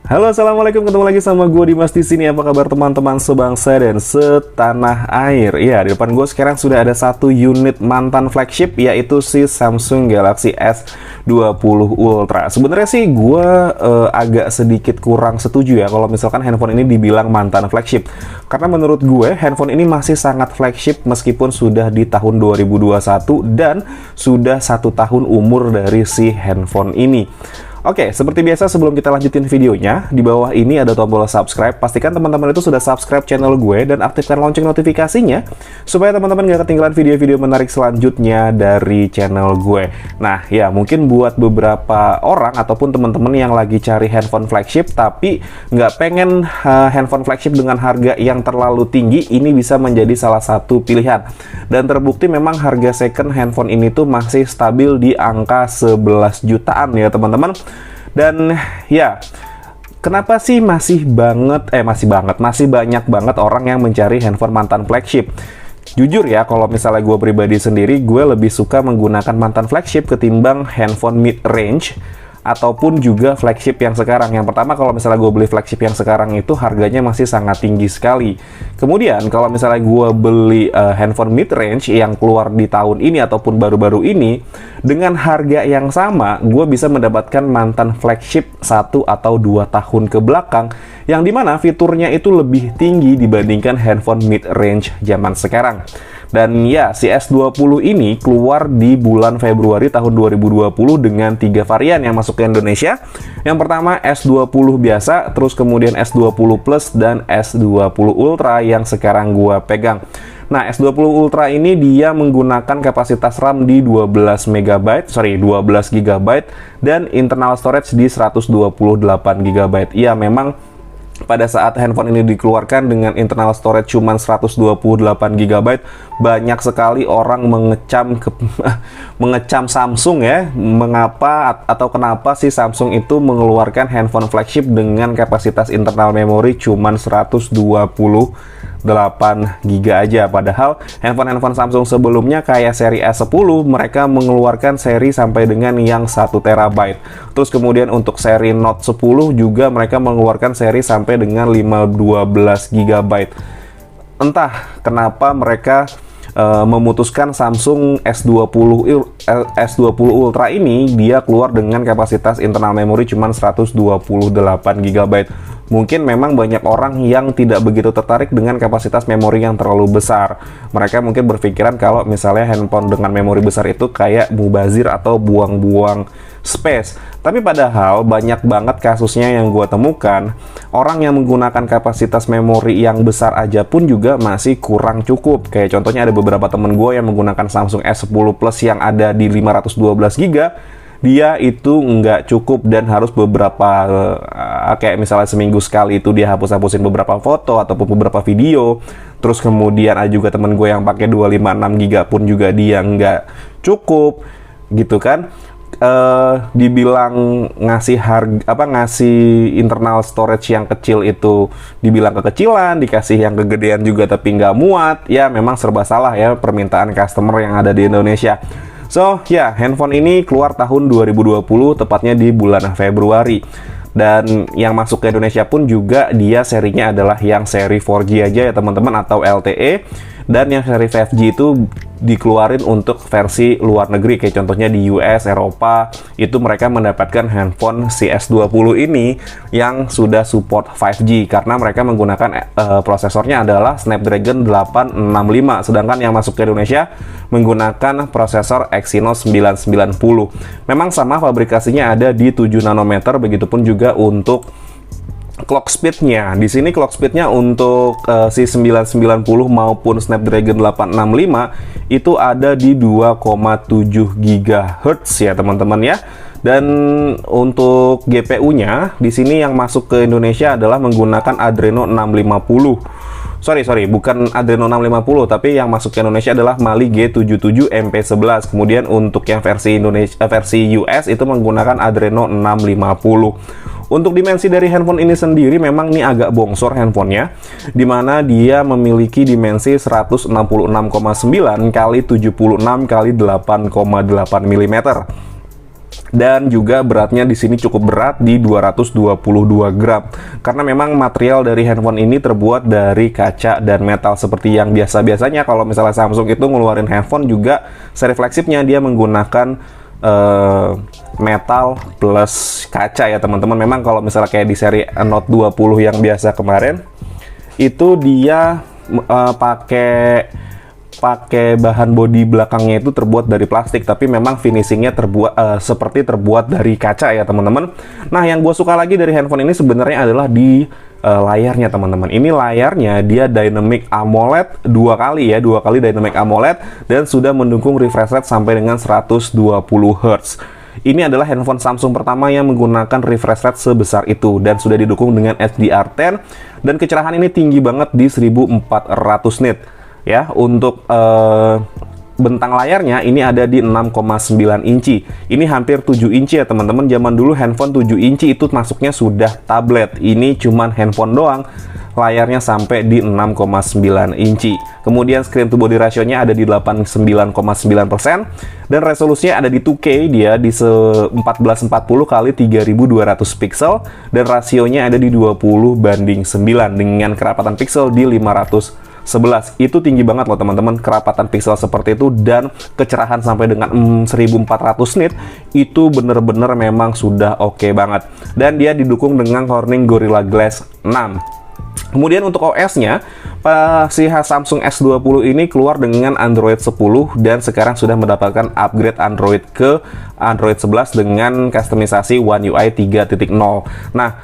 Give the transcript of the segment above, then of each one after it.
Halo, assalamualaikum, ketemu lagi sama gue Dimas di sini. Apa kabar teman-teman sebangsa dan setanah air? Ya, di depan gue sekarang sudah ada satu unit mantan flagship, yaitu si Samsung Galaxy S20 Ultra. Sebenarnya sih gue agak sedikit kurang setuju ya kalau misalkan handphone ini dibilang mantan flagship, karena menurut gue handphone ini masih sangat flagship meskipun sudah di tahun 2021 dan sudah 1 tahun umur dari si handphone ini. Oke, seperti biasa sebelum kita lanjutin videonya, di bawah ini ada tombol subscribe. Pastikan teman-teman itu sudah subscribe channel gue dan aktifkan lonceng notifikasinya supaya teman-teman gak ketinggalan video-video menarik selanjutnya dari channel gue. Nah, ya mungkin buat beberapa orang ataupun teman-teman yang lagi cari handphone flagship tapi nggak pengen handphone flagship dengan harga yang terlalu tinggi, ini bisa menjadi salah satu pilihan. Dan terbukti memang harga second handphone ini tuh masih stabil di angka 11 jutaan ya teman-teman. Dan ya, kenapa sih masih banyak banget orang yang mencari handphone mantan flagship? Jujur ya, kalau misalnya gue pribadi sendiri, gue lebih suka menggunakan mantan flagship ketimbang handphone mid-range ataupun juga flagship yang sekarang. Yang pertama, kalau misalnya gue beli flagship yang sekarang itu harganya masih sangat tinggi sekali. Kemudian kalau misalnya gue beli handphone mid-range yang keluar di tahun ini ataupun baru-baru ini, dengan harga yang sama, gue bisa mendapatkan mantan flagship 1 atau 2 tahun ke belakang, yang dimana fiturnya itu lebih tinggi dibandingkan handphone mid-range zaman sekarang. Dan ya, si S20 ini keluar di bulan Februari tahun 2020 dengan 3 varian yang masuk ke Indonesia. Yang pertama S20 biasa, terus kemudian S20 Plus, dan S20 Ultra yang sekarang gua pegang. Nah, S20 Ultra ini dia menggunakan kapasitas RAM di 12 GB dan internal storage di 128 GB. Ya, memang pada saat handphone ini dikeluarkan dengan internal storage cuma 128 GB, banyak sekali orang mengecam Samsung ya. Kenapa sih Samsung itu mengeluarkan handphone flagship dengan kapasitas internal memori cuma 128 GB aja, padahal handphone Samsung sebelumnya kayak seri S10 mereka mengeluarkan seri sampai dengan yang 1 TB. Terus kemudian untuk seri Note 10 juga mereka mengeluarkan seri sampai dengan 12 GB. Entah kenapa mereka memutuskan Samsung S20 Ultra ini dia keluar dengan kapasitas internal memori cuma 128 GB. Mungkin memang banyak orang yang tidak begitu tertarik dengan kapasitas memori yang terlalu besar. Mereka mungkin berpikiran kalau misalnya handphone dengan memori besar itu kayak mubazir atau buang-buang space. Tapi padahal banyak banget kasusnya yang gue temukan, orang yang menggunakan kapasitas memori yang besar aja pun juga masih kurang cukup. Kayak contohnya ada beberapa temen gue yang menggunakan Samsung S10 Plus yang ada di 512 GB, dia itu nggak cukup dan harus beberapa kayak misalnya seminggu sekali itu dia hapus-hapusin beberapa foto ataupun beberapa video. Terus kemudian ada juga temen gue yang pakai 256 GB pun juga dia nggak cukup gitu kan. Dibilang ngasih internal storage yang kecil itu dibilang kekecilan, dikasih yang kegedean juga tapi nggak muat. Ya memang serba salah ya permintaan customer yang ada di Indonesia. So, ya, handphone ini keluar tahun 2020, tepatnya di bulan Februari. Dan yang masuk ke Indonesia pun juga dia serinya adalah yang seri 4G aja ya teman-teman, atau LTE. Dan yang seri 5G itu dikeluarin untuk versi luar negeri, kayak contohnya di US, Eropa, itu mereka mendapatkan handphone si S20 ini yang sudah support 5G karena mereka menggunakan prosesornya adalah Snapdragon 865, sedangkan yang masuk ke Indonesia menggunakan prosesor Exynos 990. Memang sama pabrikasinya ada di 7 nanometer, begitupun juga untuk clock speednya. Di sini clock speednya untuk si 990 maupun Snapdragon 865 itu ada di 2,7 GHz ya teman-teman ya. Dan untuk GPU-nya di sini yang masuk ke Indonesia adalah menggunakan Adreno 650. Bukan Adreno 650, tapi yang masuk ke Indonesia adalah Mali G77 MP11. Kemudian untuk yang versi US itu menggunakan Adreno 650. Untuk dimensi dari handphone ini sendiri memang ini agak bongsor handphonenya, dimana dia memiliki dimensi 166,9 x 76 x 8,8 mm. Dan juga beratnya di sini cukup berat di 222 gram. Karena memang material dari handphone ini terbuat dari kaca dan metal seperti yang biasa-biasanya kalau misalnya Samsung itu ngeluarin handphone juga seri flagshipnya dia menggunakan metal plus kaca ya teman-teman. Memang kalau misalnya kayak di seri Note 20 yang biasa kemarin itu dia pakai bahan bodi belakangnya itu terbuat dari plastik, tapi memang finishingnya seperti terbuat dari kaca ya teman-teman. Nah, yang gue suka lagi dari handphone ini sebenarnya adalah di layarnya teman-teman. Ini layarnya dia Dynamic AMOLED dua kali Dynamic AMOLED dan sudah mendukung refresh rate sampai dengan 120 Hz. Ini adalah handphone Samsung pertama yang menggunakan refresh rate sebesar itu dan sudah didukung dengan HDR10 dan kecerahan ini tinggi banget di 1400 nit. Ya, untuk bentang layarnya ini ada di 6,9 inci. Ini hampir 7 inci ya teman-teman. Zaman dulu handphone 7 inci itu masuknya sudah tablet. Ini cuman handphone doang. Layarnya sampai di 6,9 inci. Kemudian screen to body ratio-nya ada di 89,9% dan resolusinya ada di 2K, dia di 1440 kali 3200 pixel dan rasionya ada di 20:9 dengan kerapatan pixel di 511. Itu tinggi banget loh teman-teman, kerapatan pixel seperti itu dan kecerahan sampai dengan 1400 nit itu bener-bener memang sudah oke banget. Dan dia didukung dengan Corning Gorilla Glass 6. Kemudian untuk OS-nya, si Samsung S20 ini keluar dengan Android 10 dan sekarang sudah mendapatkan upgrade Android ke Android 11 dengan kustomisasi One UI 3.0. Nah,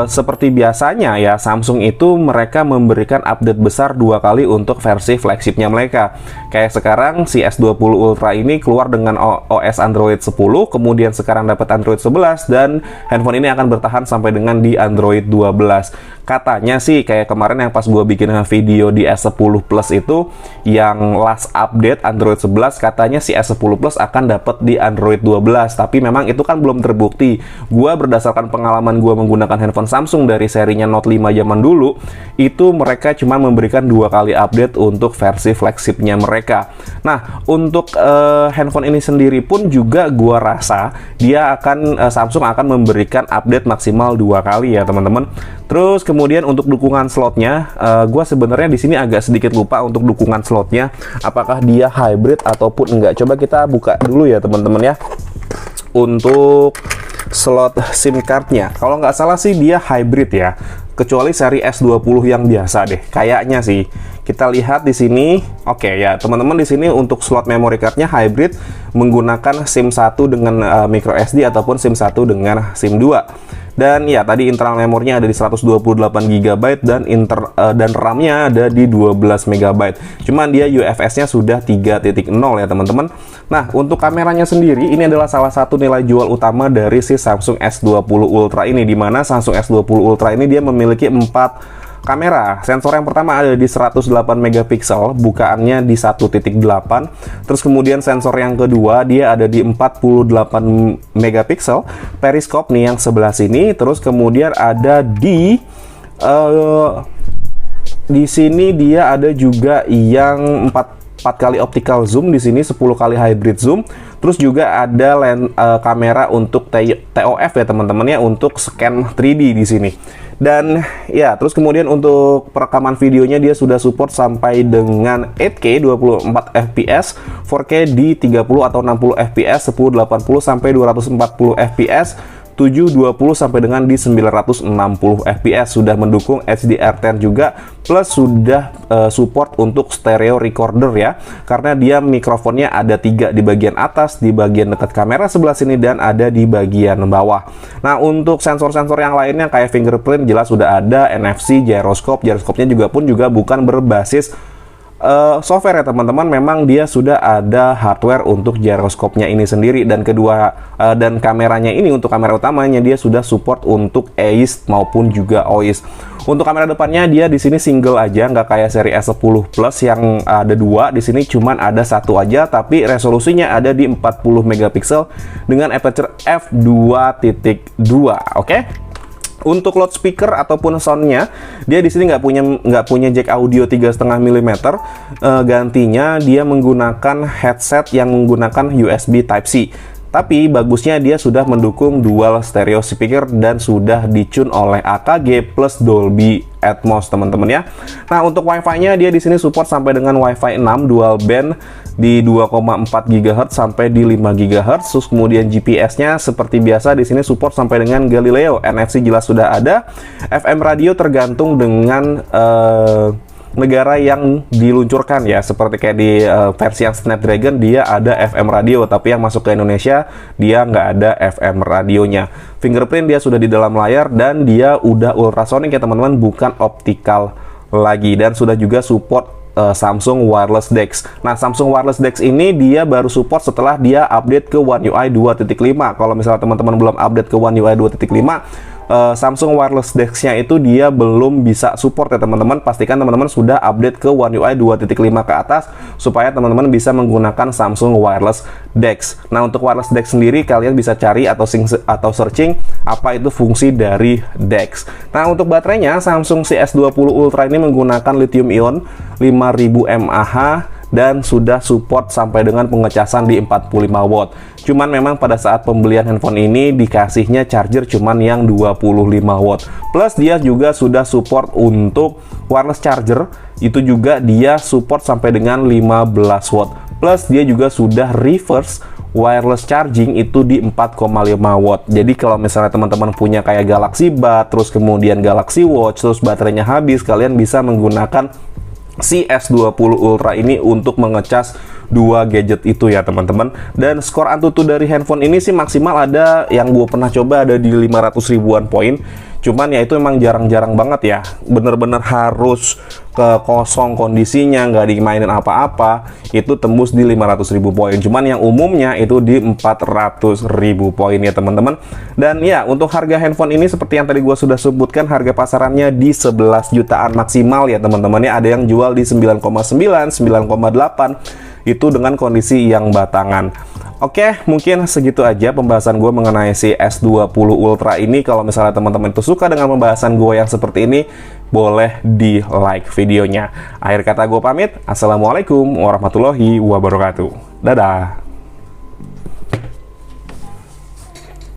seperti biasanya ya, Samsung itu mereka memberikan update besar dua kali untuk versi flagshipnya mereka. Kayak sekarang si S20 Ultra ini keluar dengan OS Android 10, kemudian sekarang dapat Android 11 dan handphone ini akan bertahan sampai dengan di Android 12. Katanya sih kayak kemarin yang pas gue bikin video di S10 Plus itu yang last update Android 11, katanya si S10 Plus akan dapat di Android 12, tapi memang itu kan belum terbukti. Gue berdasarkan pengalaman gue menggunakan handphone Samsung dari serinya Note 5 zaman dulu, itu mereka cuma memberikan dua kali update untuk versi flagshipnya mereka. Nah, untuk handphone ini sendiri pun juga gue rasa dia Samsung akan memberikan update maksimal dua kali ya teman-teman. Terus kemudian untuk dukungan slotnya, gue sebenarnya di sini agak sedikit lupa untuk dukungan slotnya, apakah dia hybrid ataupun enggak. Coba kita buka dulu ya teman-teman ya. Untuk slot SIM cardnya, kalau nggak salah sih dia hybrid ya, kecuali seri S20 yang biasa deh, kayaknya sih. Kita lihat di sini, oke ya teman-teman, di sini untuk slot memory cardnya hybrid menggunakan SIM 1 dengan micro SD ataupun SIM 1 dengan SIM 2. Dan ya tadi internal memorinya ada di 128 GB dan RAM-nya ada di 12 MB. Cuman dia UFS-nya sudah 3.0 ya teman-teman. Nah, untuk kameranya sendiri ini adalah salah satu nilai jual utama dari si Samsung S20 Ultra ini, di mana Samsung S20 Ultra ini dia memiliki 4 kamera. Sensor yang pertama ada di 108 megapiksel, bukaannya di 1.8. Terus kemudian sensor yang kedua dia ada di 48 megapiksel, periskop nih yang sebelah sini. Terus kemudian ada di sini dia ada juga yang 4 kali optical zoom, di sini 10 kali hybrid zoom. Terus juga ada kamera untuk TOF ya teman-teman ya, untuk scan 3D di sini. Dan ya, terus kemudian untuk perekaman videonya dia sudah support sampai dengan 8K 24 fps, 4K di 30 atau 60 fps, 1080 sampai 240 fps, 720 sampai dengan di 960 fps, sudah mendukung HDR10 juga, plus sudah support untuk stereo recorder ya, karena dia mikrofonnya ada 3 di bagian atas, di bagian dekat kamera sebelah sini, dan ada di bagian bawah. Nah, untuk sensor-sensor yang lainnya kayak fingerprint jelas sudah ada, NFC, gyroscope-nya juga bukan berbasis software ya teman-teman, memang dia sudah ada hardware untuk gyroscope-nya ini sendiri. Dan dan kameranya ini, untuk kamera utamanya dia sudah support untuk AIS maupun juga OIS. Untuk kamera depannya dia di sini single aja, nggak kayak seri S10 Plus yang ada 2. Di sini cuman ada 1 aja, tapi resolusinya ada di 40 megapiksel dengan aperture f2.2. Oke? Untuk loudspeaker ataupun soundnya, dia di sini nggak punya jack audio 3,5 mm. Gantinya dia menggunakan headset yang menggunakan USB Type C. Tapi bagusnya dia sudah mendukung dual stereo speaker dan sudah dicune oleh AKG plus Dolby Atmos, teman-teman ya. Nah, untuk Wi-Fi-nya dia di sini support sampai dengan Wi-Fi 6 dual band di 2,4 GHz sampai di 5 GHz. Terus kemudian GPS-nya seperti biasa di sini support sampai dengan Galileo. NFC jelas sudah ada. FM radio tergantung dengan negara yang diluncurkan ya, seperti kayak di versi yang Snapdragon dia ada FM radio, tapi yang masuk ke Indonesia dia nggak ada FM radionya. Fingerprint dia sudah di dalam layar dan dia udah ultrasonic ya teman-teman, bukan optikal lagi, dan sudah juga support Samsung Wireless DeX. Nah, Samsung Wireless DeX ini dia baru support setelah dia update ke One UI 2.5. Kalau misalnya teman-teman belum update ke One UI 2.5, Samsung Wireless DeX-nya itu dia belum bisa support ya teman-teman. Pastikan teman-teman sudah update ke One UI 2.5 ke atas supaya teman-teman bisa menggunakan Samsung Wireless DeX. Nah, untuk Wireless DeX sendiri kalian bisa cari atau searching apa itu fungsi dari DeX. Nah, untuk baterainya Samsung CS20 Ultra ini menggunakan lithium ion 5000 mAh dan sudah support sampai dengan pengecasan di 45 watt. Cuman memang pada saat pembelian handphone ini dikasihnya charger cuman yang 25 watt. Plus dia juga sudah support untuk wireless charger, itu juga dia support sampai dengan 15 watt. Plus dia juga sudah reverse wireless charging itu di 4,5 watt. Jadi kalau misalnya teman-teman punya kayak Galaxy Buds, terus kemudian Galaxy Watch, terus baterainya habis, kalian bisa menggunakan si S20 Ultra ini untuk mengecas dua gadget itu ya teman-teman. Dan skor Antutu dari handphone ini sih maksimal ada yang gue pernah coba ada di 500 ribuan poin. Cuman ya itu emang jarang-jarang banget ya, bener-bener harus ke kosong kondisinya, nggak dimainin apa-apa, itu tembus di 500.000 poin. Cuman yang umumnya itu di 400.000 poin ya teman-teman. Dan ya untuk harga handphone ini seperti yang tadi gue sudah sebutkan, harga pasarannya di 11 jutaan maksimal ya teman-teman ya. Ada yang jual di 9,9, 9,8 itu dengan kondisi yang batangan. Oke, mungkin segitu aja pembahasan gue mengenai si S20 Ultra ini. Kalau misalnya teman-teman itu suka dengan pembahasan gue yang seperti ini, boleh di like videonya. Akhir kata gue pamit, assalamualaikum warahmatullahi wabarakatuh. Dadah.